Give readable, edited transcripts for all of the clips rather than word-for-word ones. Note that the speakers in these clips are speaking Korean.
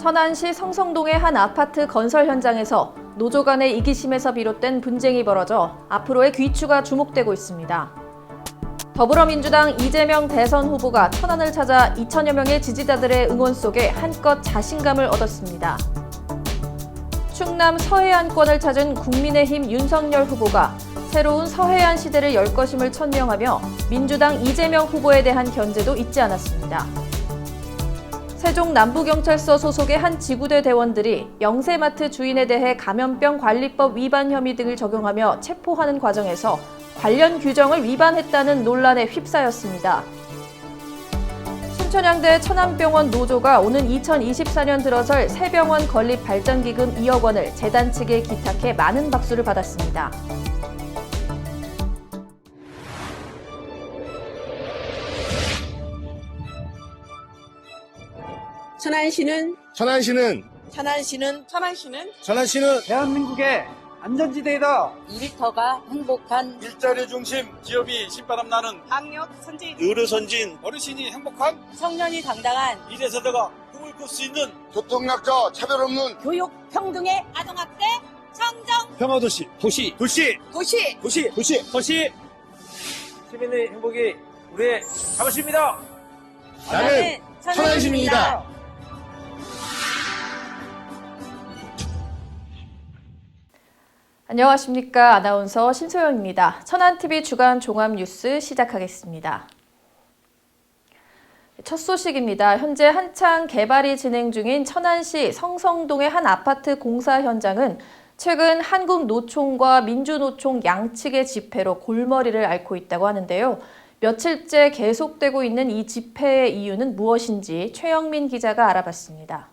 천안시 성성동의 한 아파트 건설 현장에서 노조 간의 이기심에서 비롯된 분쟁이 벌어져 앞으로의 귀추가 주목되고 있습니다. 더불어민주당 이재명 대선 후보가 천안을 찾아 2천여 명의 지지자들의 응원 속에 한껏 자신감을 얻었습니다. 충남 서해안권을 찾은 국민의힘 윤석열 후보가 새로운 서해안 시대를 열 것임을 천명하며 민주당 이재명 후보에 대한 견제도 잊지 않았습니다. 세종 남부경찰서 소속의 한 지구대 대원들이 영세마트 주인에 대해 감염병 관리법 위반 혐의 등을 적용하며 체포하는 과정에서 관련 규정을 위반했다는 논란에 휩싸였습니다. 순천향대 천안병원 노조가 오는 2024년 들어설 새 병원 건립 발전기금 2억 원을 재단 측에 기탁해 많은 박수를 받았습니다. 천안시는 대한민국의 안전지대이다. 일터가 행복한 일자리 중심 기업이 신바람 나는 학력 선진 의료선진 어르신이 행복한 청년이 당당한 미래세대가 꿈을 꿀 수 있는 교통약자 차별 없는 교육 평등의 아동학대 청정 평화도시 도시 시민의 행복이 우리의 자부심입니다. 나는 천안시민이다. 안녕하십니까. 아나운서 신소영입니다. 천안TV 주간 종합뉴스 시작하겠습니다. 첫 소식입니다. 현재 한창 개발이 진행 중인 천안시 성성동의 한 아파트 공사 현장은 최근 한국노총과 민주노총 양측의 집회로 골머리를 앓고 있다고 하는데요. 며칠째 계속되고 있는 이 집회의 이유는 무엇인지 최영민 기자가 알아봤습니다.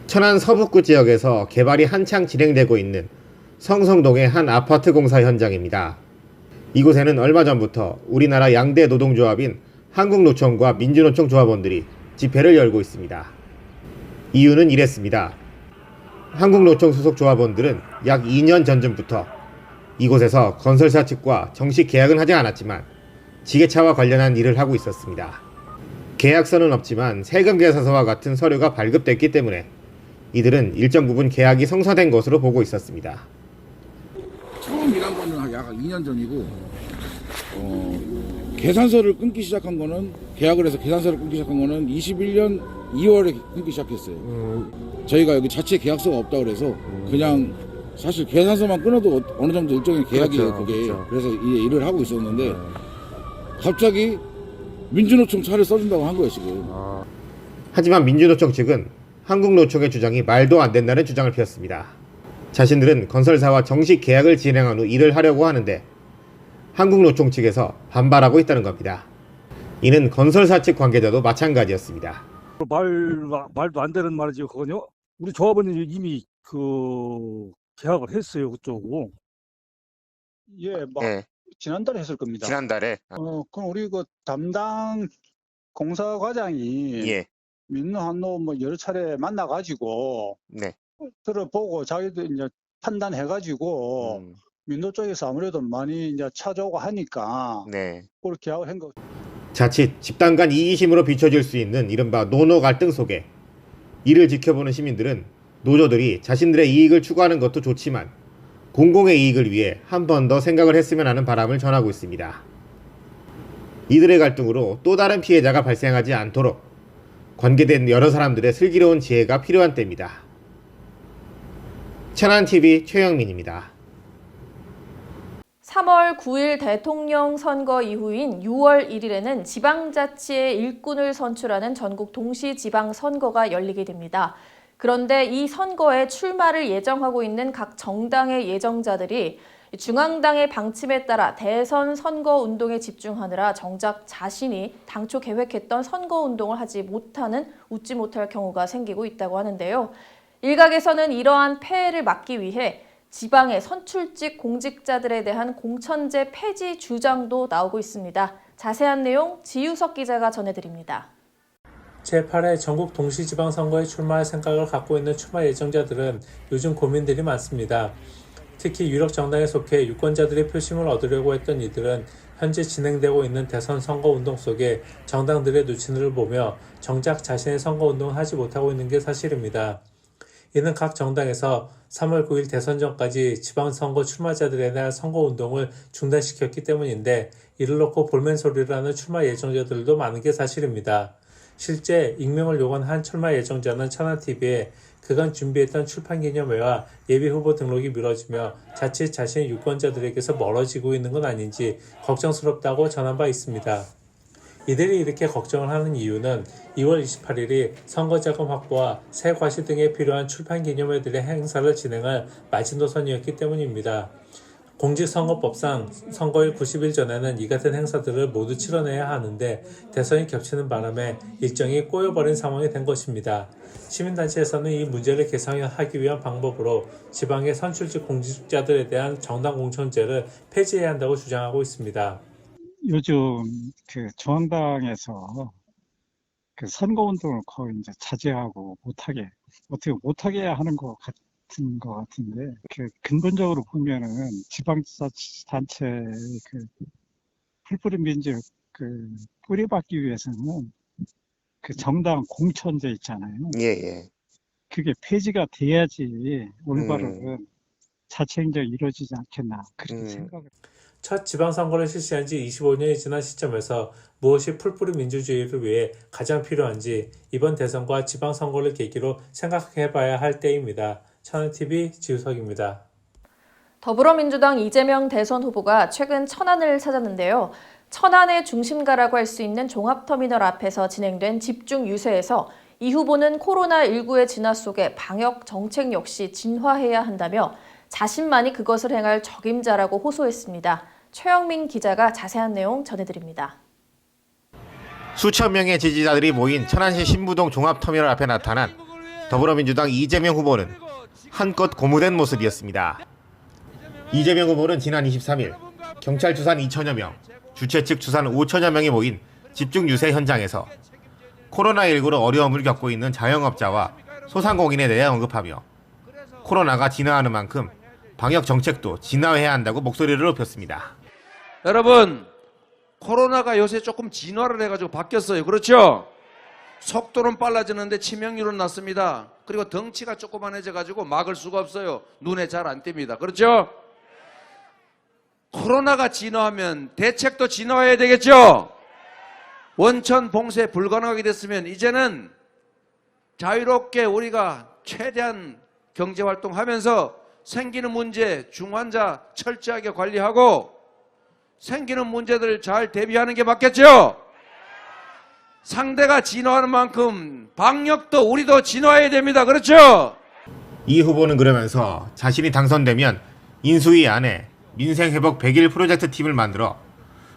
천안 서북구 지역에서 개발이 한창 진행되고 있는 성성동의 한 아파트 공사 현장입니다. 이곳에는 얼마 전부터 우리나라 양대 노동조합인 한국노총과 민주노총 조합원들이 집회를 열고 있습니다. 이유는 이랬습니다. 한국노총 소속 조합원들은 약 2년 전쯤부터 이곳에서 건설사 측과 정식 계약은 하지 않았지만 지게차와 관련한 일을 하고 있었습니다. 계약서는 없지만 세금 계산서와 같은 서류가 발급됐기 때문에 이들은 일정 부분 계약이 성사된 것으로 보고 있었습니다. 처음 일한 거는 약 2년 전이고 계산서를 끊기 시작한 거는 계약을 해서 계산서를 끊기 시작한 거는 21년 2월에 끊기 시작했어요. 저희가 여기 자체 계약서가 없다고 그래서 그냥 사실 계산서만 끊어도 어느 정도 일종의 계약이에요. 그게. 그렇죠. 그래서 이 일을 하고 있었는데 갑자기 민주노총 차를 써준다고 한 거예요 지금. 하지만 민주노총 측은 한국노총의 주장이 말도 안 된다는 주장을 폈습니다. 자신들은 건설사와 정식 계약을 진행한 후 일을 하려고 하는데 한국노총 측에서 반발하고 있다는 겁니다. 이는 건설사 측 관계자도 마찬가지였습니다. 말도 안 되는 말이죠, 그거요. 우리 조합원이 이미 계약을 했어요, 그쪽으로. 지난달에 했을 겁니다. 지난달에? 그럼 우리 담당 공사 과장이 민노 한노 여러 차례 만나가지고 들어보고 자기도 이제 판단해가지고 민노 쪽에서 아무래도 많이 이제 찾아오고 하니까 그렇게 계약을 한 거. 자칫 집단 간 이기심으로 비춰질 수 있는 이른바 노노 갈등 속에 이를 지켜보는 시민들은 노조들이 자신들의 이익을 추구하는 것도 좋지만 공공의 이익을 위해 한 번 더 생각을 했으면 하는 바람을 전하고 있습니다. 이들의 갈등으로 또 다른 피해자가 발생하지 않도록 관계된 여러 사람들의 슬기로운 지혜가 필요한 때입니다. 천안TV 최영민입니다. 3월 9일 대통령 선거 이후인 6월 1일에는 지방자치의 일꾼을 선출하는 전국 동시지방선거가 열리게 됩니다. 그런데 이 선거에 출마를 예정하고 있는 각 정당의 예정자들이 중앙당의 방침에 따라 대선 선거운동에 집중하느라 정작 자신이 당초 계획했던 선거운동을 하지 못하는 웃지 못할 경우가 생기고 있다고 하는데요. 일각에서는 이러한 폐해를 막기 위해 지방의 선출직 공직자들에 대한 공천제 폐지 주장도 나오고 있습니다. 자세한 내용 지유석 기자가 전해드립니다. 제8회 전국 동시지방선거에 출마할 생각을 갖고 있는 출마 예정자들은 요즘 고민들이 많습니다. 특히 유력 정당에 속해 유권자들의 표심을 얻으려고 했던 이들은 현재 진행되고 있는 대선 선거운동 속에 정당들의 누진을 보며 정작 자신의 선거운동을 하지 못하고 있는 게 사실입니다. 이는 각 정당에서 3월 9일 대선 전까지 지방선거 출마자들에 대한 선거운동을 중단시켰기 때문인데 이를 놓고 볼멘소리를 하는 출마 예정자들도 많은 게 사실입니다. 실제 익명을 요구한 출마 예정자는 천안TV에 그간 준비했던 출판기념회와 예비후보 등록이 미뤄지며 자칫 자신의 유권자들에게서 멀어지고 있는 건 아닌지 걱정스럽다고 전한 바 있습니다. 이들이 이렇게 걱정을 하는 이유는 2월 28일이 선거자금 확보와 새 과시 등에 필요한 출판기념회들의 행사를 진행할 마지노선이었기 때문입니다. 공직선거법상 선거일 90일 전에는 이 같은 행사들을 모두 치러내야 하는데 대선이 겹치는 바람에 일정이 꼬여버린 상황이 된 것입니다. 시민단체에서는 이 문제를 개선하기 위한 방법으로 지방의 선출직 공직자들에 대한 정당 공천제를 폐지해야 한다고 주장하고 있습니다. 요즘 그 저항당에서 그 선거운동을 거의 이제 자제하고 어떻게 못하게 하는 것 같은데, 그 근본적으로 보면은 지방자치단체 그 풀뿌리 민주 그 뿌리박기 위해서는 그 정당 공천제 있잖아요. 예. 그게 폐지가 돼야지 올바른 자치행정이 이루어지지 않겠나 그렇게 생각을. 첫 지방선거를 실시한 지 25년이 지난 시점에서 무엇이 풀뿌리 민주주의를 위해 가장 필요한지 이번 대선과 지방선거를 계기로 생각해봐야 할 때입니다. 천안TV 지우석입니다. 더불어민주당 이재명 대선 후보가 최근 천안을 찾았는데요. 천안의 중심가라고 할 수 있는 종합터미널 앞에서 진행된 집중 유세에서 이 후보는 코로나19의 진화 속에 방역 정책 역시 진화해야 한다며 자신만이 그것을 행할 적임자라고 호소했습니다. 최영민 기자가 자세한 내용 전해드립니다. 수천 명의 지지자들이 모인 천안시 신부동 종합터미널 앞에 나타난 더불어민주당 이재명 후보는 한껏 고무된 모습이었습니다. 이재명 후보는 지난 23일 경찰 추산 2천여 명, 주최 측 추산 5천여 명이 모인 집중 유세 현장에서 코로나19로 어려움을 겪고 있는 자영업자와 소상공인에 대해 언급하며 코로나가 진화하는 만큼 방역 정책도 진화해야 한다고 목소리를 높였습니다. 여러분, 코로나가 요새 조금 진화를 해가지고 바뀌었어요. 그렇죠? 속도는 빨라지는데 치명률은 낮습니다. 그리고 덩치가 조그만해져가지고 막을 수가 없어요. 눈에 잘 안 띕니다. 그렇죠? 코로나가 진화하면 대책도 진화해야 되겠죠? 원천 봉쇄 불가능하게 됐으면 이제는 자유롭게 우리가 최대한 경제활동하면서 생기는 문제, 중환자 철저하게 관리하고 생기는 문제들 잘 대비하는 게 맞겠죠? 상대가 진화하는 만큼 방역도 우리도 진화해야 됩니다. 그렇죠? 이 후보는 그러면서 자신이 당선되면 인수위 안에 민생회복 100일 프로젝트 팀을 만들어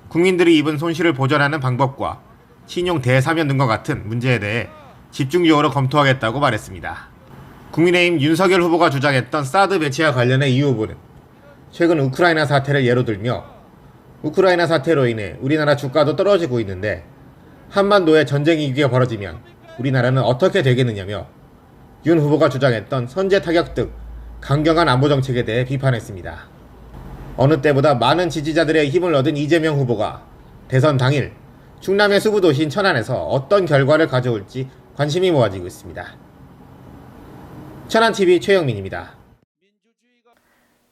국민들이 입은 손실을 보전하는 방법과 신용 대사면 등과 같은 문제에 대해 집중적으로 검토하겠다고 말했습니다. 국민의힘 윤석열 후보가 주장했던 사드 배치와 관련해 이 후보는 최근 우크라이나 사태를 예로 들며 우크라이나 사태로 인해 우리나라 주가도 떨어지고 있는데 한반도에 전쟁 위기가 벌어지면 우리나라는 어떻게 되겠느냐며 윤 후보가 주장했던 선제 타격 등 강경한 안보 정책에 대해 비판했습니다. 어느 때보다 많은 지지자들의 힘을 얻은 이재명 후보가 대선 당일 충남의 수부도시인 천안에서 어떤 결과를 가져올지 관심이 모아지고 있습니다. 천안TV 최영민입니다.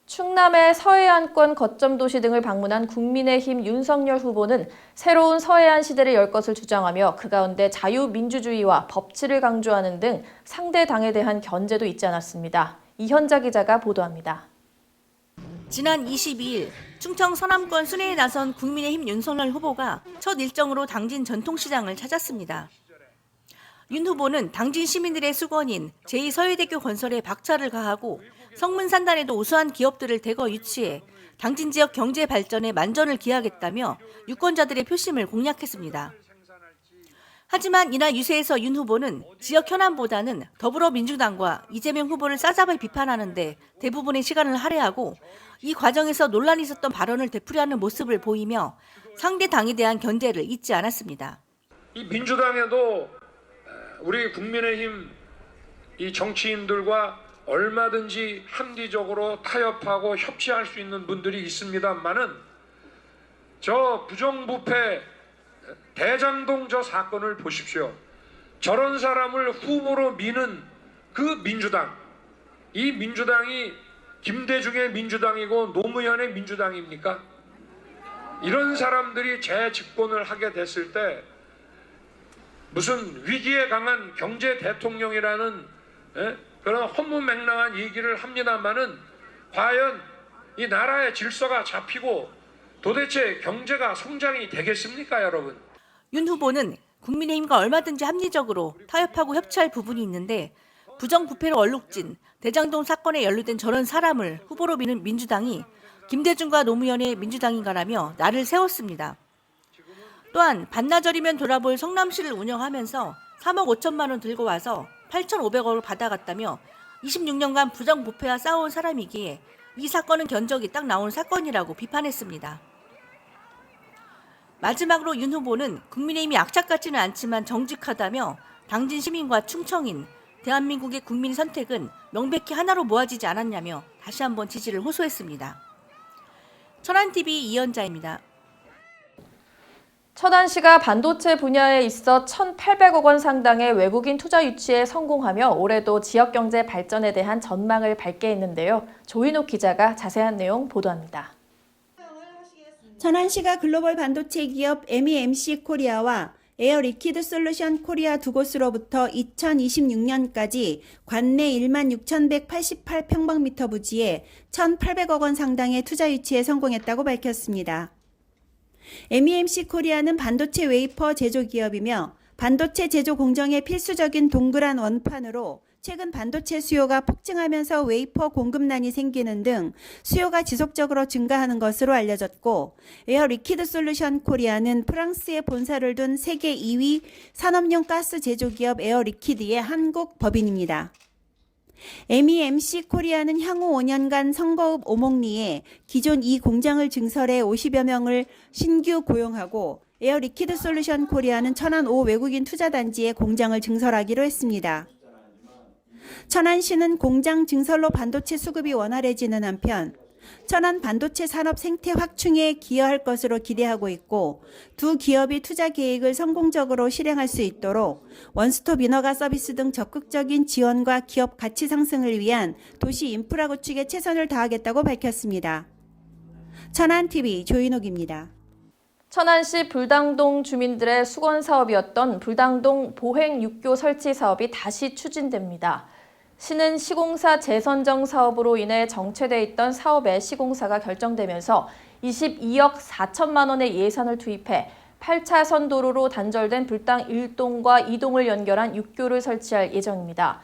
충남의 서해안권 거점 도시 등을 방문한 국민의힘 윤석열 후보는 새로운 서해안 시대를 열 것을 주장하며 그 가운데 자유민주주의와 법치를 강조하는 등 상대 당에 대한 견제도 잊지 않았습니다. 이현자 기자가 보도합니다. 지난 22일 충청 서남권 순회에 나선 국민의힘 윤석열 후보가 첫 일정으로 당진 전통시장을 찾았습니다. 윤 후보는 당진 시민들의 수건인 제2서해대교 건설에 박차를 가하고 성문산단에도 우수한 기업들을 대거 유치해 당진 지역 경제 발전에 만전을 기하겠다며 유권자들의 표심을 공략했습니다. 하지만 이날 유세에서 윤 후보는 지역 현안보다는 더불어민주당과 이재명 후보를 싸잡아 비판하는데 대부분의 시간을 할애하고 이 과정에서 논란이 있었던 발언을 되풀이하는 모습을 보이며 상대 당에 대한 견제를 잊지 않았습니다. 이 민주당에도 우리 국민의힘 이 정치인들과 얼마든지 합리적으로 타협하고 협치할 수 있는 분들이 있습니다만은 저 부정부패 대장동 저 사건을 보십시오. 저런 사람을 후보로 미는 그 민주당, 이 민주당이 김대중의 민주당이고 노무현의 민주당입니까? 이런 사람들이 재집권을 하게 됐을 때 무슨 위기에 강한 경제 대통령이라는 그런 허무맹랑한 얘기를 합니다마는 과연 이 나라의 질서가 잡히고 도대체 경제가 성장이 되겠습니까, 여러분? 윤 후보는 국민의힘과 얼마든지 합리적으로 타협하고 협치할 부분이 있는데 부정부패로 얼룩진 대장동 사건에 연루된 저런 사람을 후보로 미는 민주당이 김대중과 노무현의 민주당인가라며 날을 세웠습니다. 또한 반나절이면 돌아볼 성남시를 운영하면서 3억 5천만 원 들고 와서 8,500억을 받아갔다며 26년간 부정부패와 싸워온 사람이기에 이 사건은 견적이 딱 나온 사건이라고 비판했습니다. 마지막으로 윤 후보는 국민의힘이 악착 같지는 않지만 정직하다며 당진 시민과 충청인, 대한민국의 국민 선택은 명백히 하나로 모아지지 않았냐며 다시 한번 지지를 호소했습니다. 천안TV 이연자입니다. 천안시가 반도체 분야에 있어 1,800억 원 상당의 외국인 투자 유치에 성공하며 올해도 지역 경제 발전에 대한 전망을 밝게 했는데요. 조인옥 기자가 자세한 내용 보도합니다. 천안시가 글로벌 반도체 기업 MEMC 코리아와 에어 리퀴드 솔루션 코리아 두 곳으로부터 2026년까지 관내 16,188평방미터 부지에 1,800억 원 상당의 투자 유치에 성공했다고 밝혔습니다. MEMC 코리아는 반도체 웨이퍼 제조 기업이며 반도체 제조 공정에 필수적인 동그란 원판으로 최근 반도체 수요가 폭증하면서 웨이퍼 공급난이 생기는 등 수요가 지속적으로 증가하는 것으로 알려졌고, 에어 리퀴드 솔루션 코리아는 프랑스에 본사를 둔 세계 2위 산업용 가스 제조기업 에어 리퀴드의 한국 법인입니다. MEMC 코리아는 향후 5년간 성거읍 오목리에 기존 이 공장을 증설해 50여 명을 신규 고용하고, 에어 리퀴드 솔루션 코리아는 천안 5 외국인 투자단지에 공장을 증설하기로 했습니다. 천안시는 공장 증설로 반도체 수급이 원활해지는 한편 천안 반도체 산업 생태 확충에 기여할 것으로 기대하고 있고, 두 기업이 투자 계획을 성공적으로 실행할 수 있도록 원스톱 인허가 서비스 등 적극적인 지원과 기업 가치 상승을 위한 도시 인프라 구축에 최선을 다하겠다고 밝혔습니다. 천안TV 조인옥입니다. 천안시 불당동 주민들의 수건 사업이었던 불당동 보행 육교 설치 사업이 다시 추진됩니다. 시는 시공사 재선정 사업으로 인해 정체돼 있던 사업의 시공사가 결정되면서 22억 4천만 원의 예산을 투입해 8차선 도로로 단절된 불당 1동과 2동을 연결한 육교를 설치할 예정입니다.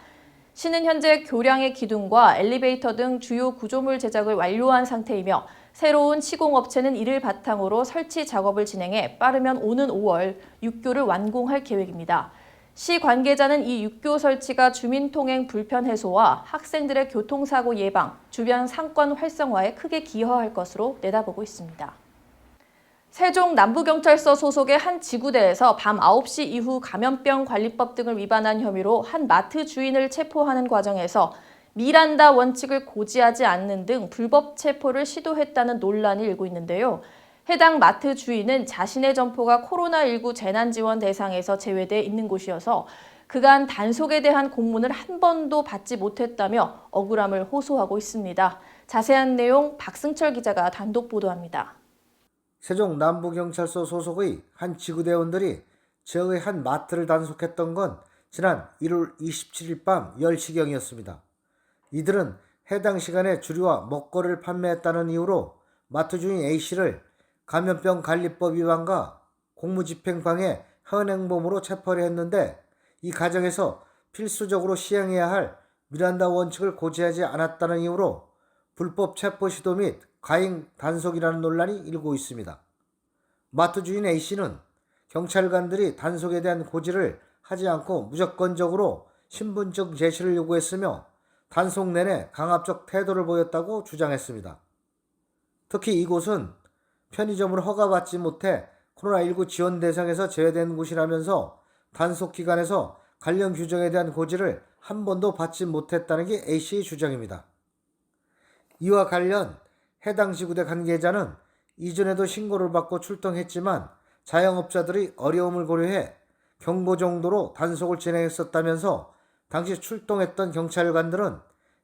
시는 현재 교량의 기둥과 엘리베이터 등 주요 구조물 제작을 완료한 상태이며 새로운 시공업체는 이를 바탕으로 설치 작업을 진행해 빠르면 오는 5월 육교를 완공할 계획입니다. 시 관계자는 이 육교 설치가 주민 통행 불편 해소와 학생들의 교통사고 예방, 주변 상권 활성화에 크게 기여할 것으로 내다보고 있습니다. 세종 남부경찰서 소속의 한 지구대에서 밤 9시 이후 감염병 관리법 등을 위반한 혐의로 한 마트 주인을 체포하는 과정에서 미란다 원칙을 고지하지 않는 등 불법 체포를 시도했다는 논란이 일고 있는데요. 해당 마트 주인은 자신의 점포가 코로나19 재난지원 대상에서 제외돼 있는 곳이어서 그간 단속에 대한 공문을 한 번도 받지 못했다며 억울함을 호소하고 있습니다. 자세한 내용 박승철 기자가 단독 보도합니다. 세종 남부경찰서 소속의 한 지구대원들이 지역의 한 마트를 단속했던 건 지난 1월 27일 밤 10시경이었습니다. 이들은 해당 시간에 주류와 먹거리를 판매했다는 이유로 마트 주인 A씨를 감염병 관리법 위반과 공무집행방해 현행범으로 체포를 했는데, 이 과정에서 필수적으로 시행해야 할 미란다 원칙을 고지하지 않았다는 이유로 불법 체포 시도 및 과잉 단속이라는 논란이 일고 있습니다. 마트 주인 A씨는 경찰관들이 단속에 대한 고지를 하지 않고 무조건적으로 신분증 제시를 요구했으며 단속 내내 강압적 태도를 보였다고 주장했습니다. 특히 이곳은 편의점을 허가받지 못해 코로나19 지원 대상에서 제외된 곳이라면서 단속 기간에서 관련 규정에 대한 고지를 한 번도 받지 못했다는 게 A씨의 주장입니다. 이와 관련 해당 지구대 관계자는 이전에도 신고를 받고 출동했지만 자영업자들이 어려움을 고려해 경고 정도로 단속을 진행했었다면서 당시 출동했던 경찰관들은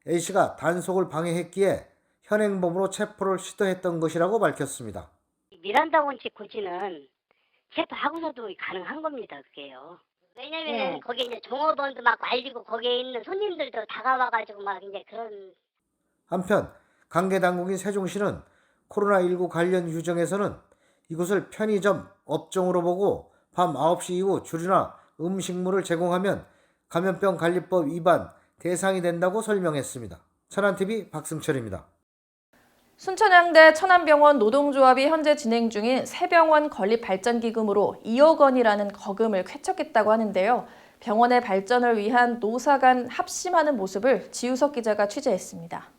A씨가 단속을 방해했기에 현행범으로 체포를 시도했던 것이라고 밝혔습니다. 미란다 원칙 고지는 체포하고서도 가능한 겁니다. 그게요. 왜냐면 거기에 이제 종업원도 막 말리고 거기에 있는 손님들도 다가와가지고 막 이제 그런. 한편 관계당국인 세종시는 코로나19 관련 규정에서는 이곳을 편의점 업종으로 보고 밤 9시 이후 주류나 음식물을 제공하면 감염병 관리법 위반 대상이 된다고 설명했습니다. 천안TV 박승철입니다. 순천향대 천안병원 노동조합이 현재 진행 중인 새병원 건립발전기금으로 2억 원이라는 거금을 쾌척했다고 하는데요. 병원의 발전을 위한 노사 간 합심하는 모습을 지우석 기자가 취재했습니다.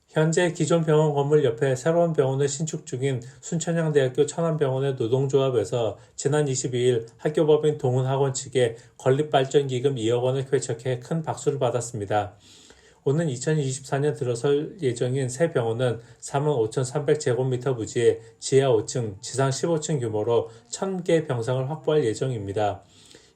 현재 기존 병원 건물 옆에 새로운 병원을 신축 중인 순천향대학교 천안병원의 노동조합에서 지난 22일 학교법인 동훈학원 측에 건립발전기금 2억 원을 쾌척해 큰 박수를 받았습니다. 오는 2024년 들어설 예정인 새 병원은 45,300제곱미터 부지에 지하 5층, 지상 15층 규모로 1,000개 병상을 확보할 예정입니다.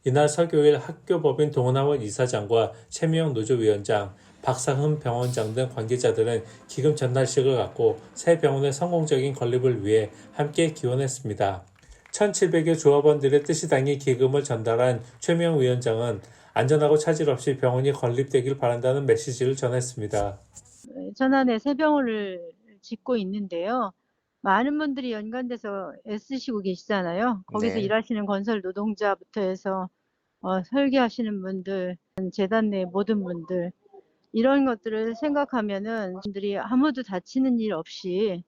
이날 설교일 학교법인 동훈학원 이사장과 최미영 노조위원장, 박상흠 병원장 등 관계자들은 기금 전달식을 갖고 새 병원의 성공적인 건립을 위해 함께 기원했습니다. 1,700여 조합원들의 뜻이 담긴 기금을 전달한 최미영 위원장은 안전하고 차질 없이 병원이 건립되길 바란다는 메시지를 전했습니다. 천안에 새 병원을 짓고 있는데요. 많은 분들이 연관돼서 애쓰시고 계시잖아요. 거기서 일하시는 건설 노동자부터 해서 설계하시는 분들, 재단 내 모든 분들, 이런 것들을 생각하면은 분들이 아무도 다치는 일 없이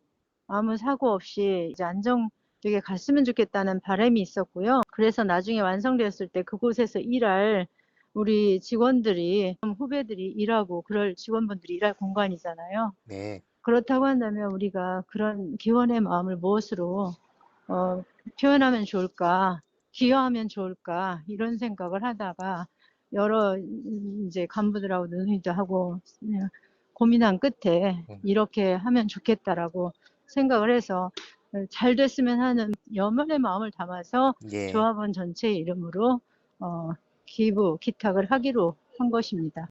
아무 사고 없이 이제 안정되게 갔으면 좋겠다는 바람이 있었고요. 그래서 나중에 완성되었을 때 그곳에서 일할 우리 직원들이, 후배들이 일하고 그럴 직원분들이 일할 공간이잖아요. 그렇다고 한다면 우리가 그런 기원의 마음을 무엇으로 표현하면 좋을까, 기여하면 좋을까 이런 생각을 하다가 여러 이제 간부들하고 논의도 하고 고민한 끝에 이렇게 하면 좋겠다라고 생각을 해서 잘 됐으면 하는 염원의 마음을 담아서 조합원 전체의 이름으로 기탁을 하기로 한 것입니다.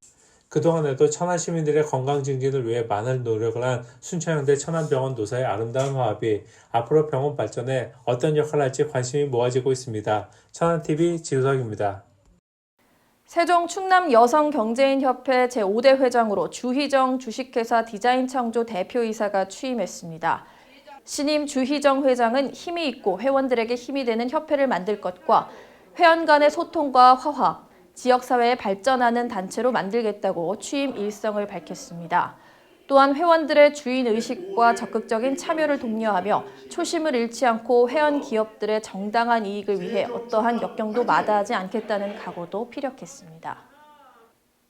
그동안에도 천안 시민들의 건강 증진을 위해 많은 노력을 한 순천향대 천안병원 노사의 아름다운 화합이 앞으로 병원 발전에 어떤 역할을 할지 관심이 모아지고 있습니다. 천안TV 지우석입니다. 세종 충남여성경제인협회 제5대 회장으로 주희정 주식회사 디자인창조 대표이사가 취임했습니다. 신임 주희정 회장은 힘이 있고 회원들에게 힘이 되는 협회를 만들 것과 회원 간의 소통과 화합, 지역사회에 발전하는 단체로 만들겠다고 취임 일성을 밝혔습니다. 또한 회원들의 주인의식과 적극적인 참여를 독려하며 초심을 잃지 않고 회원 기업들의 정당한 이익을 위해 어떠한 역경도 마다하지 않겠다는 각오도 피력했습니다.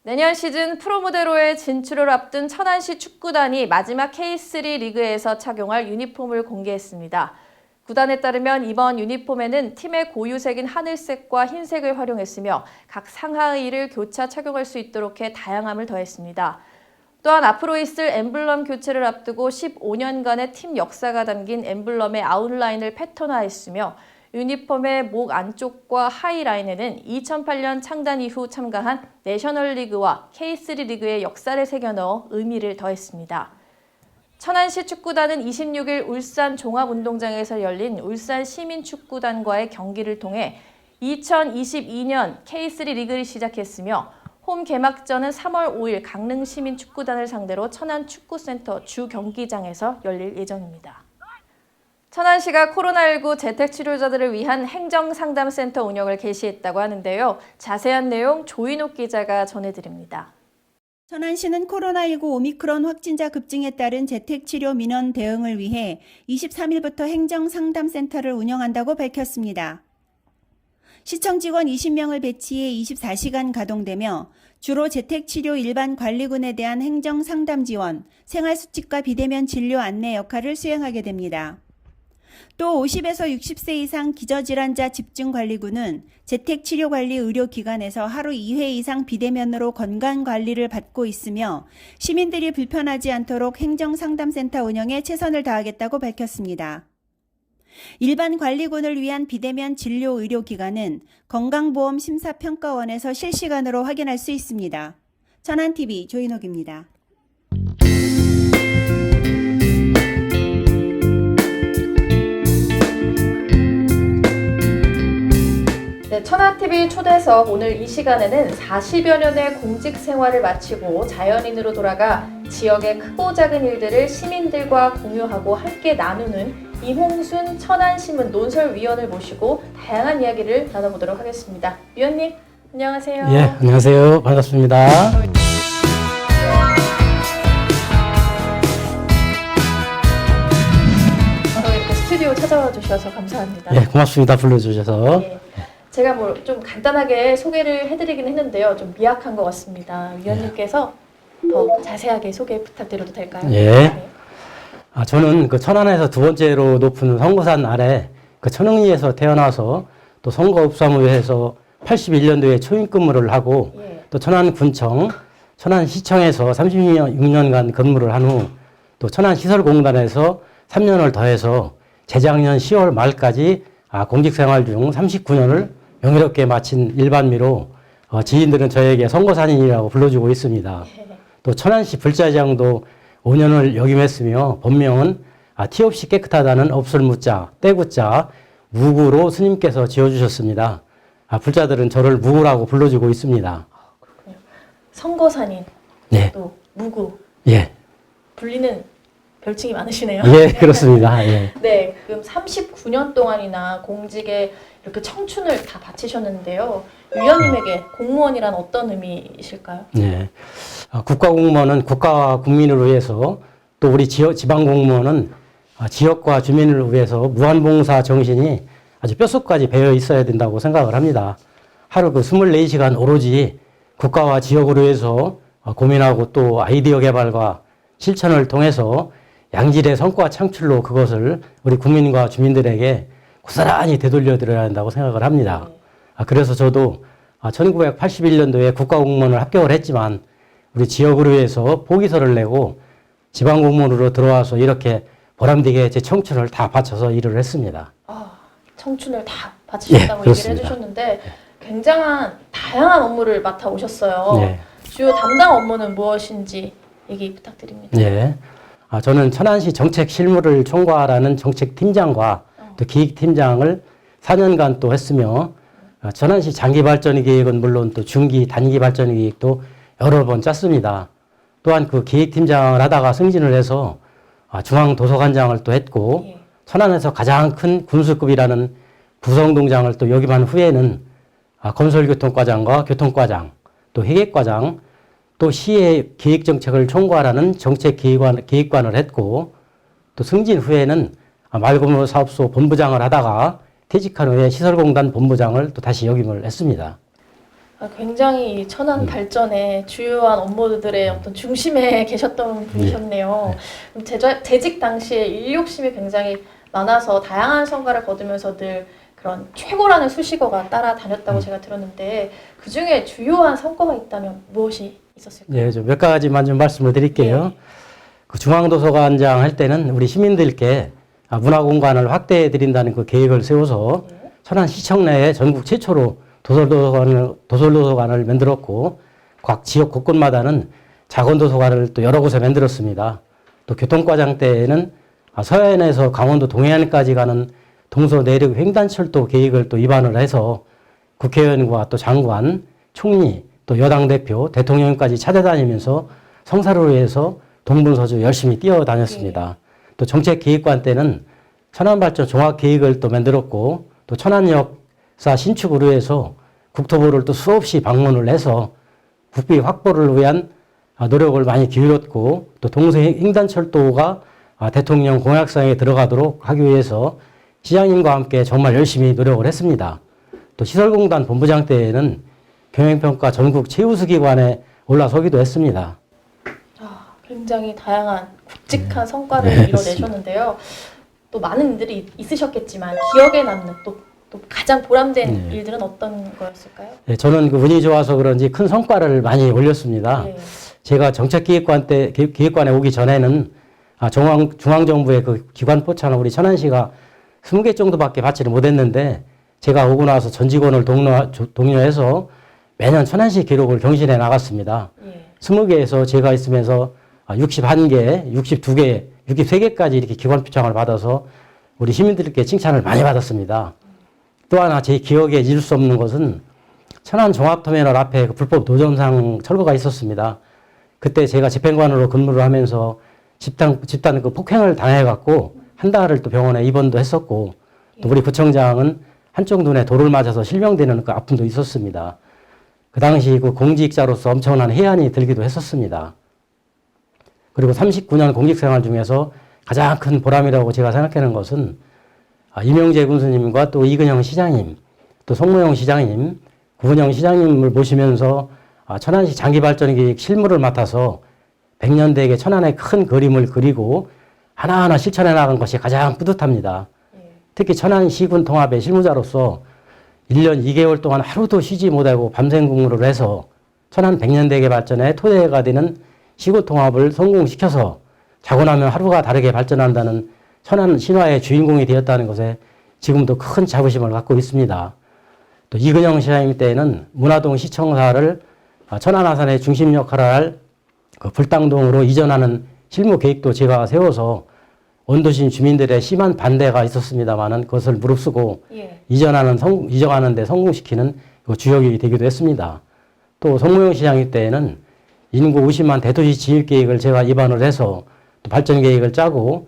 내년 시즌 프로무대로의 진출을 앞둔 천안시 축구단이 마지막 K3 리그에서 착용할 유니폼을 공개했습니다. 구단에 따르면 이번 유니폼에는 팀의 고유색인 하늘색과 흰색을 활용했으며 각 상하의를 교차 착용할 수 있도록 해 다양함을 더했습니다. 또한 앞으로 있을 엠블럼 교체를 앞두고 15년간의 팀 역사가 담긴 엠블럼의 아웃라인을 패턴화했으며 유니폼의 목 안쪽과 하이라인에는 2008년 창단 이후 참가한 내셔널리그와 K3 리그의 역사를 새겨넣어 의미를 더했습니다. 천안시 축구단은 26일 울산 종합운동장에서 열린 울산 시민축구단과의 경기를 통해 2022년 K3 리그를 시작했으며 홈 개막전은 3월 5일 강릉시민축구단을 상대로 천안축구센터 주경기장에서 열릴 예정입니다. 천안시가 코로나19 재택치료자들을 위한 행정상담센터 운영을 개시했다고 하는데요. 자세한 내용 조인옥 기자가 전해드립니다. 천안시는 코로나19 오미크론 확진자 급증에 따른 재택치료 민원 대응을 위해 23일부터 행정상담센터를 운영한다고 밝혔습니다. 시청 직원 20명을 배치해 24시간 가동되며 주로 재택치료 일반 관리군에 대한 행정상담 지원, 생활수칙과 비대면 진료 안내 역할을 수행하게 됩니다. 또 50에서 60세 이상 기저질환자 집중관리구는 재택치료관리 의료기관에서 하루 2회 이상 비대면으로 건강관리를 받고 있으며 시민들이 불편하지 않도록 행정상담센터 운영에 최선을 다하겠다고 밝혔습니다. 일반 관리군을 위한 비대면 진료 의료기관은 건강보험심사평가원에서 실시간으로 확인할 수 있습니다. 천안TV 조인옥입니다. 네, 천안TV 초대석 오늘 이 시간에는 40여 년의 공직 생활을 마치고 자연인으로 돌아가 지역의 크고 작은 일들을 시민들과 공유하고 함께 나누는 이홍순 천안신문 논설위원을 모시고 다양한 이야기를 나눠보도록 하겠습니다. 위원님, 안녕하세요. 예, 안녕하세요. 반갑습니다. 이렇게 스튜디오 찾아와 주셔서 감사합니다. 예, 고맙습니다. 불러주셔서. 네. 제가 뭐 좀 간단하게 소개를 해드리긴 했는데요. 좀 미약한 것 같습니다. 위원님께서 더 자세하게 소개 부탁드려도 될까요? 예. 네. 저는 그 천안에서 두 번째로 높은 성구산 아래 그 천흥리에서 태어나서 또 선거읍사무회에서 81년도에 초임 근무를 하고 또 천안군청, 천안시청에서 36년간 근무를 한 후 또 천안시설공단에서 3년을 더해서 재작년 10월 말까지 공직생활 중 39년을 명예롭게 마친 일반미로 지인들은 저에게 선거산인이라고 불러주고 있습니다. 또 천안시 불자장도 5년을 역임했으며 본명은 티 없이 깨끗하다는 없을 무자, 떼구자, 무구로 스님께서 지어주셨습니다. 불자들은 저를 무구라고 불러주고 있습니다. 그렇군요. 선거산인, 네. 또 무구, 예. 불리는 별칭이 많으시네요. 예, 그렇습니다. 예. 네, 그럼 39년 동안이나 공직에 이렇게 청춘을 다 바치셨는데요. 위원님에게 공무원이란 어떤 의미이실까요? 네. 국가공무원은 국가와 국민을 위해서 또 우리 지방공무원은 지역과 주민을 위해서 무한봉사 정신이 아주 뼛속까지 배어 있어야 된다고 생각을 합니다. 하루 그 24시간 오로지 국가와 지역을 위해서 고민하고 또 아이디어 개발과 실천을 통해서 양질의 성과 창출로 그것을 우리 국민과 주민들에게 고스란히 되돌려드려야 한다고 생각을 합니다. 그래서 저도 1981년도에 국가공무원을 합격을 했지만 우리 지역을 위해서 보기서를 내고 지방공무원으로 들어와서 이렇게 보람되게 제 청춘을 다 바쳐서 일을 했습니다. 청춘을 다 바치셨다고 예, 얘기를 해주셨는데 굉장한 다양한 업무를 맡아오셨어요. 네. 주요 담당 업무는 무엇인지 얘기 부탁드립니다. 네. 저는 천안시 정책 실무를 총괄하는 정책팀장과 또 기획팀장을 4년간 또 했으며 천안시 장기 발전 계획은 물론 또 중기 단기 발전 계획도 여러 번 짰습니다. 또한 그 기획팀장을 하다가 승진을 해서 중앙도서관장을 또 했고 천안에서 가장 큰 군수급이라는 구성동장을 또 역임한 후에는 건설교통과장과 교통과장, 또 회계과장, 또 시의 기획정책을 총괄하는 정책기획관을 했고 또 승진 후에는 말고무 사업소 본부장을 하다가 퇴직한 후에 시설공단 본부장을 또 다시 역임을 했습니다. 굉장히 천안 발전의 주요한 업무들의 어떤 중심에 계셨던 분이셨네요. 재직 당시에 일 욕심이 굉장히 많아서 다양한 성과를 거두면서 늘 그런 최고라는 수식어가 따라다녔다고 제가 들었는데 그 중에 주요한 성과가 있다면 무엇이 있었을까요? 예, 몇 가지만 좀 말씀을 드릴게요. 그 중앙도서관장 할 때는 우리 시민들께 문화공간을 확대해 드린다는 그 계획을 세워서 천안시청 내에 전국 최초로 도서관을 만들었고 각 지역 곳곳마다는 작은도서관을 또 여러 곳에 만들었습니다. 또 교통과장 때에는 서해안에서 강원도 동해안까지 가는 동서 내륙 횡단철도 계획을 또 입안을 해서 국회의원과 또 장관, 총리, 또 여당 대표, 대통령까지 찾아다니면서 성사를 위해서 동분서주 열심히 뛰어다녔습니다. 또 정책기획관 때는 천안발전 종합계획을 또 만들었고 또 천안역사 신축을 위해서 국토부를 또 수없이 방문을 해서 국비 확보를 위한 노력을 많이 기울였고 또 동서 횡단철도가 대통령 공약사항에 들어가도록 하기 위해서 시장님과 함께 정말 열심히 노력을 했습니다. 또 시설공단 본부장 때에는 경영평가 전국 최우수 기관에 올라서기도 했습니다. 굉장히 다양한 굵직한 성과를 이뤄내셨는데요. 또 많은 일들이 있으셨겠지만 기억에 남는 또 가장 보람된 일들은 어떤 거였을까요? 네, 저는 그 운이 좋아서 그런지 큰 성과를 많이 올렸습니다. 제가 기획관에 오기 전에는 중앙정부의 그 기관 포차는 우리 천안시가 20개 정도밖에 받지를 못했는데 제가 오고 나서 전 직원을 독려해서 매년 천안시 기록을 경신해 나갔습니다. 20개에서 제가 있으면서 61개, 62개, 63개까지 이렇게 기관 표창을 받아서 우리 시민들께 칭찬을 많이 받았습니다. 또 하나 제 기억에 잊을 수 없는 것은 천안 종합터미널 앞에 그 불법 노점상 철거가 있었습니다. 그때 제가 집행관으로 근무를 하면서 집단 그 폭행을 당해갖고 한 달을 또 병원에 입원도 했었고 또 우리 구청장은 한쪽 눈에 돌을 맞아서 실명되는 그 아픔도 있었습니다. 그 당시 그 공직자로서 엄청난 해안이 들기도 했었습니다. 그리고 39년 공직생활 중에서 가장 큰 보람이라고 제가 생각하는 것은 이명재 군수님과 또 이근영 시장님, 또 송무영 시장님, 구은영 시장님을 모시면서 천안시 장기발전계획 실무를 맡아서 100년대의 천안의 큰 그림을 그리고 하나하나 실천해 나간 것이 가장 뿌듯합니다. 특히 천안시군 통합의 실무자로서 1년 2개월 동안 하루도 쉬지 못하고 밤샘 근무를 해서 천안 100년대계 발전의 토대가 되는 시군 통합을 성공시켜서 자고 나면 하루가 다르게 발전한다는 천안 신화의 주인공이 되었다는 것에 지금도 큰 자부심을 갖고 있습니다. 또 이근영 시장님 때에는 문화동 시청사를 천안 아산의 중심 역할을 할 그 불당동으로 이전하는 실무 계획도 제가 세워서 원도심 주민들의 심한 반대가 있었습니다만은 그것을 무릅쓰고 이전하는 데 성공시키는 주역이 되기도 했습니다. 또 송무영 시장님 때에는 인구 50만 대도시 지역 계획을 제가 입안을 해서 또 발전 계획을 짜고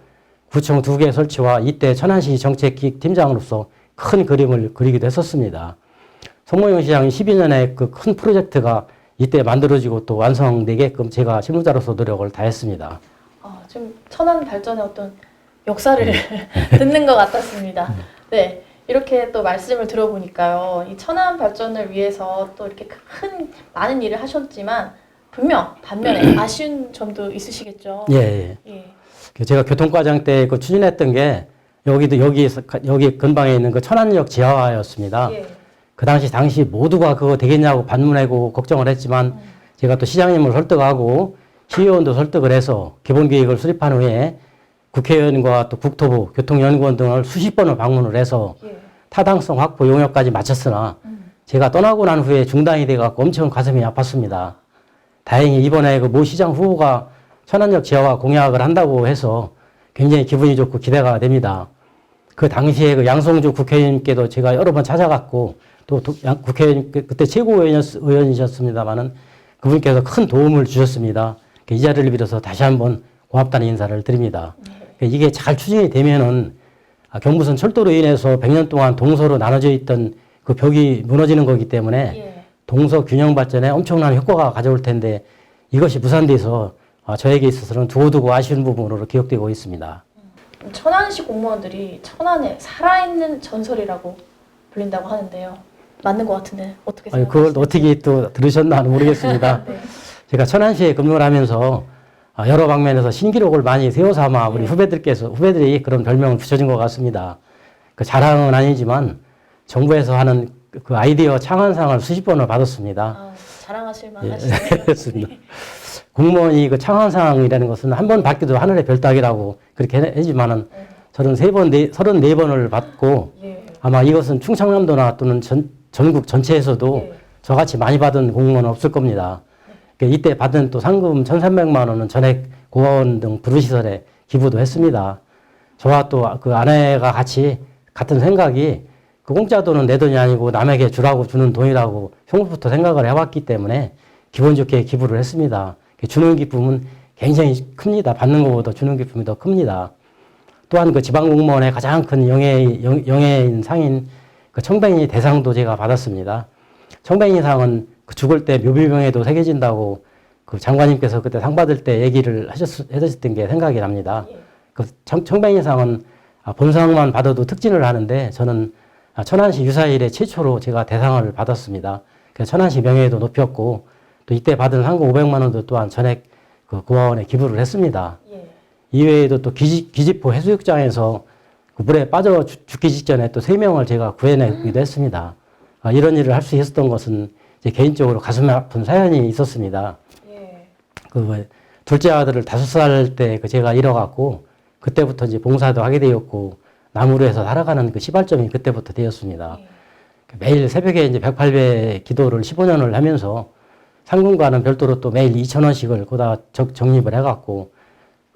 구청 2개 설치와 이때 천안시 정책팀장으로서 큰 그림을 그리기도 했었습니다. 송무영 시장이 12년의 그 큰 프로젝트가 이때 만들어지고 또 완성되게끔 제가 실무자로서 노력을 다했습니다. 좀 천안 발전의 어떤 역사를 듣는 것 같았습니다. 네, 이렇게 또 말씀을 들어보니까요, 이 천안 발전을 위해서 또 이렇게 많은 일을 하셨지만 분명 반면에 아쉬운 점도 있으시겠죠. 예. 제가 교통과장 때 그 추진했던 게 여기 근방에 있는 그 천안역 지하화였습니다. 그 당시 모두가 그거 되겠냐고 반문하고 걱정을 했지만 제가 또 시장님을 설득하고 시의원도 설득을 해서 기본계획을 수립한 후에 국회의원과 또 국토부, 교통연구원 등을 수십 번을 방문을 해서 타당성 확보 용역까지 마쳤으나 제가 떠나고 난 후에 중단이 돼갖고 엄청 가슴이 아팠습니다. 다행히 이번에 그 모 시장 후보가 천안역 지하화 공약을 한다고 해서 굉장히 기분이 좋고 기대가 됩니다. 그 당시에 그 양성주 국회의원님께도 제가 여러 번 찾아갔고 또 국회의원 그때 최고위원이셨습니다만은 그분께서 큰 도움을 주셨습니다. 이 자리를 빌어서 다시 한번 고맙다는 인사를 드립니다. 이게 잘 추진이 되면은 경부선 철도로 인해서 100년 동안 동서로 나눠져 있던 그 벽이 무너지는 거기 때문에 동서 균형 발전에 엄청난 효과가 가져올 텐데 이것이 무산돼서 저에게 있어서는 두고두고 아쉬운 부분으로 기억되고 있습니다. 천안시 공무원들이 천안의 살아있는 전설이라고 불린다고 하는데요. 맞는 것 같은데 어떻게 생각하세요? 그걸 어떻게 또 들으셨나 모르겠습니다. 제가 천안시에 근무를 하면서 여러 방면에서 신기록을 많이 세워삼아 우리 후배들이 그런 별명을 붙여준 것 같습니다. 그 자랑은 아니지만 정부에서 하는 그 아이디어 창안상을 수십 번을 받았습니다. 자랑하실 만하시네요. 그렇습니다. 공무원이 그 창안상이라는 것은 한 번 받기도 하늘의 별 따기라고 그렇게 하지만은 저는 34번을 받고 아마 이것은 충청남도나 또는 전국 전체에서도 저같이 많이 받은 공무원은 없을 겁니다. 이때 받은 또 상금 1,300만 원은 전액 고아원 등 부르시설에 기부도 했습니다. 저와 또 그 아내가 같은 생각이 그 공짜 돈은 내 돈이 아니고 남에게 주라고 주는 돈이라고 평소부터 생각을 해왔기 때문에 기분 좋게 기부를 했습니다. 주는 기쁨은 굉장히 큽니다. 받는 것보다 주는 기쁨이 더 큽니다. 또한 그 지방공무원의 가장 큰 영예인 상인 그 청뱅이 대상도 제가 받았습니다. 청뱅이 상은 그 죽을 때 묘비명에도 새겨진다고 그 장관님께서 그때 상 받을 때 얘기를 하셨던 게 생각이 납니다. 그 청뱅이 상은 본상만 받아도 특진을 하는데 저는 천안시 유사일에 최초로 제가 대상을 받았습니다. 그래서 천안시 명예도 높였고 또 이때 받은 상금 500만 원도 또한 전액 그 고아원에 기부를 했습니다. 이외에도 또 기지포 해수욕장에서 그 물에 빠져 죽기 직전에 또 3명을 제가 구해내기도 했습니다. 이런 일을 할 수 있었던 것은 제 개인적으로 가슴 아픈 사연이 있었습니다. 그 둘째 아들을 5살 때 제가 잃어갖고 그때부터 이제 봉사도 하게 되었고 나무로 해서 살아가는 그 시발점이 그때부터 되었습니다. 매일 새벽에 이제 108배 기도를 15년을 하면서 상금과는 별도로 또 매일 2,000원씩을 거기다 적립을 해갖고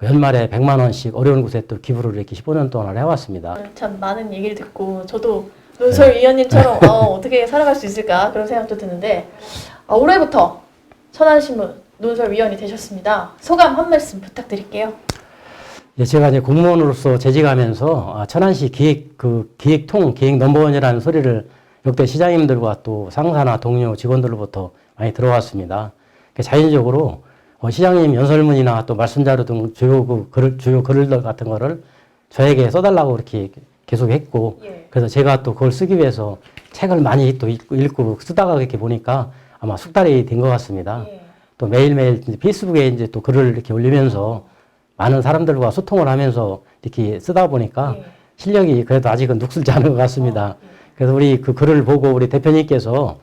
연말에 100만 원씩 어려운 곳에 또 기부를 이렇게 15년 동안 해왔습니다. 참 많은 얘기를 듣고 저도 논설 위원님처럼 어떻게 살아갈 수 있을까 그런 생각도 드는데 올해부터 천안신문 논설위원이 되셨습니다. 소감 한 말씀 부탁드릴게요. 예, 제가 이제 공무원으로서 재직하면서 천안시 기획통 기획 넘버원이라는 소리를 역대 시장님들과 또 상사나 동료 직원들로부터 많이 들어왔습니다. 자연적으로 시장님 연설문이나 또 말씀자료 등 주요 글들 같은 거를 저에게 써달라고 이렇게 계속 했고, 그래서 제가 또 그걸 쓰기 위해서 책을 많이 또 읽고 쓰다가 이렇게 보니까 아마 숙달이 된 것 같습니다. 또 매일매일 페이스북에 이제 또 글을 이렇게 올리면서 많은 사람들과 소통을 하면서 이렇게 쓰다 보니까 실력이 그래도 아직은 눅슬지 않은 것 같습니다. 그래서 우리 그 글을 보고 우리 대표님께서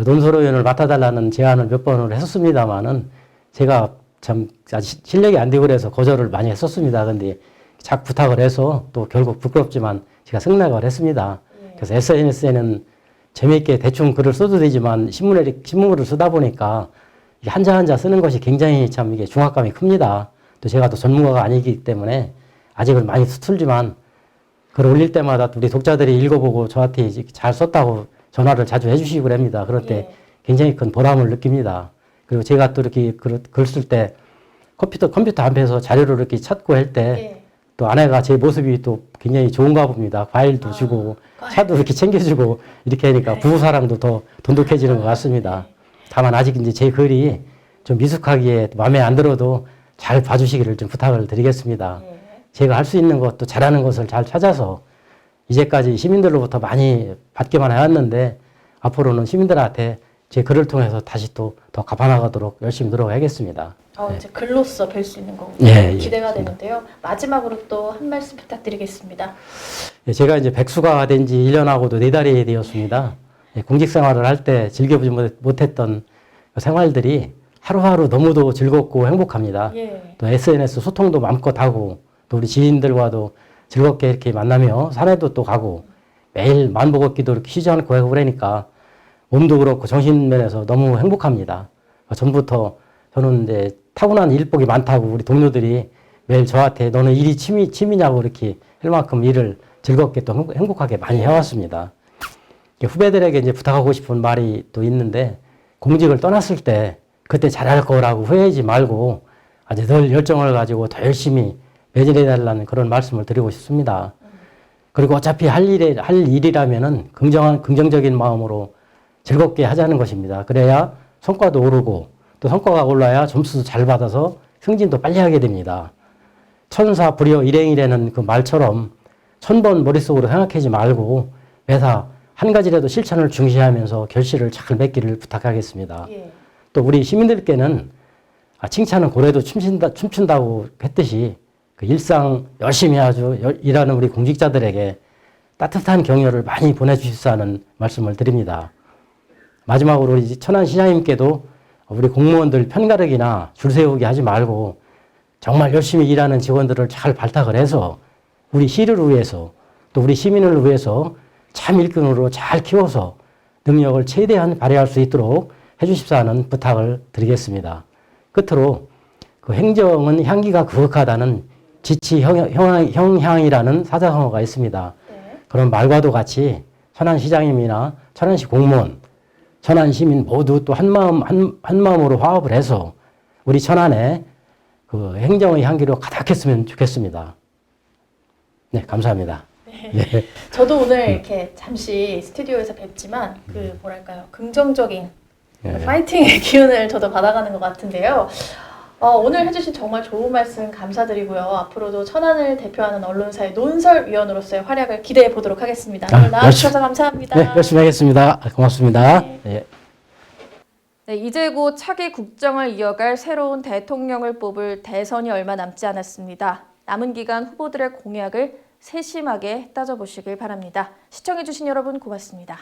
논설위원을 맡아달라는 제안을 몇 번을 했었습니다만은 제가 참 아직 실력이 안 되고 그래서 거절을 많이 했었습니다. 근데 자꾸 부탁을 해서 또 결국 부끄럽지만 제가 승낙을 했습니다. 그래서 SNS에는 재미있게 대충 글을 써도 되지만 신문글을 쓰다 보니까 한자 한자 쓰는 것이 굉장히 참 이게 중압감이 큽니다. 또 제가 또 전문가가 아니기 때문에 아직은 많이 서툴지만 글을 올릴 때마다 우리 독자들이 읽어보고 저한테 잘 썼다고 전화를 자주 해주시고 그럽니다. 그럴 때 굉장히 큰 보람을 느낍니다. 그리고 제가 또 이렇게 글 쓸 때 컴퓨터 앞에서 자료를 이렇게 찾고 할 때 또 아내가 제 모습이 또 굉장히 좋은가 봅니다. 과일도 주고 차도 이렇게 챙겨주고 이렇게 하니까 부부사랑도 더 돈독해지는 것 같습니다. 다만 아직 이제 제 글이 좀 미숙하기에 마음에 안 들어도 잘 봐주시기를 좀 부탁을 드리겠습니다. 제가 할 수 있는 것, 또 잘하는 것을 잘 찾아서 이제까지 시민들로부터 많이 받기만 해왔는데 앞으로는 시민들한테 제 글을 통해서 다시 또 더 갚아나가도록 열심히 노력하겠습니다. 이제 글로써 뵐 수 있는 거고 기대가 되는데요. 마지막으로 또 한 말씀 부탁드리겠습니다. 제가 이제 백수가 된 지 1년하고도 4달이 되었습니다. 공직 생활을 할 때 즐겨보지 못했던 생활들이 하루하루 너무도 즐겁고 행복합니다. 또 SNS 소통도 마음껏 하고 또 우리 지인들과도 즐겁게 이렇게 만나며 산에도 또 가고 매일 만보걷기도 이렇게 쉬지 않고 하고 그러니까 몸도 그렇고 정신면에서 너무 행복합니다. 전부터 저는 이제 타고난 일복이 많다고 우리 동료들이 매일 저한테 너는 일이 취미냐고 이렇게 할 만큼 일을 즐겁게 또 행복하게 많이 해왔습니다. 후배들에게 이제 부탁하고 싶은 말이 또 있는데 공직을 떠났을 때 그때 잘할 거라고 후회하지 말고 아주 늘 열정을 가지고 더 열심히 매진해달라는 그런 말씀을 드리고 싶습니다. 그리고 어차피 할 일이라면은 긍정적인 마음으로 즐겁게 하자는 것입니다. 그래야 성과도 오르고 또 성과가 올라야 점수도 잘 받아서 승진도 빨리 하게 됩니다. 천사 불여 일행이라는 그 말처럼 1000번 머릿속으로 생각하지 말고 매사 한 가지라도 실천을 중시하면서 결실을 잘 맺기를 부탁하겠습니다. 또 우리 시민들께는 칭찬은 고래도 춤춘다고 했듯이 그 일상 열심히 일하는 우리 공직자들에게 따뜻한 격려를 많이 보내주십사는 말씀을 드립니다. 마지막으로 우리 천안시장님께도 우리 공무원들 편가르기나 줄 세우기 하지 말고 정말 열심히 일하는 직원들을 잘 발탁을 해서 우리 시를 위해서 또 우리 시민을 위해서 참 일꾼으로 잘 키워서 능력을 최대한 발휘할 수 있도록 해주십사는 부탁을 드리겠습니다. 끝으로 그 행정은 향기가 그윽하다는 지치 형향이라는 사자성어가 있습니다. 그런 말과도 같이 천안시장님이나 천안시 공무원, 천안시민 모두 또 한마음으로 화합을 해서 우리 천안에 그 행정의 향기로 가득했으면 좋겠습니다. 네, 감사합니다. 네. 저도 오늘 이렇게 잠시 스튜디오에서 뵙지만 그 뭐랄까요, 긍정적인 파이팅의 기운을 저도 받아가는 것 같은데요. 오늘 해주신 정말 좋은 말씀 감사드리고요. 앞으로도 천안을 대표하는 언론사의 논설위원으로서의 활약을 기대해 보도록 하겠습니다. 오늘 나와주셔서 감사합니다. 네, 열심히 하겠습니다. 고맙습니다. 네. 네, 이제 곧 차기 국정을 이어갈 새로운 대통령을 뽑을 대선이 얼마 남지 않았습니다. 남은 기간 후보들의 공약을 세심하게 따져보시길 바랍니다. 시청해주신 여러분 고맙습니다.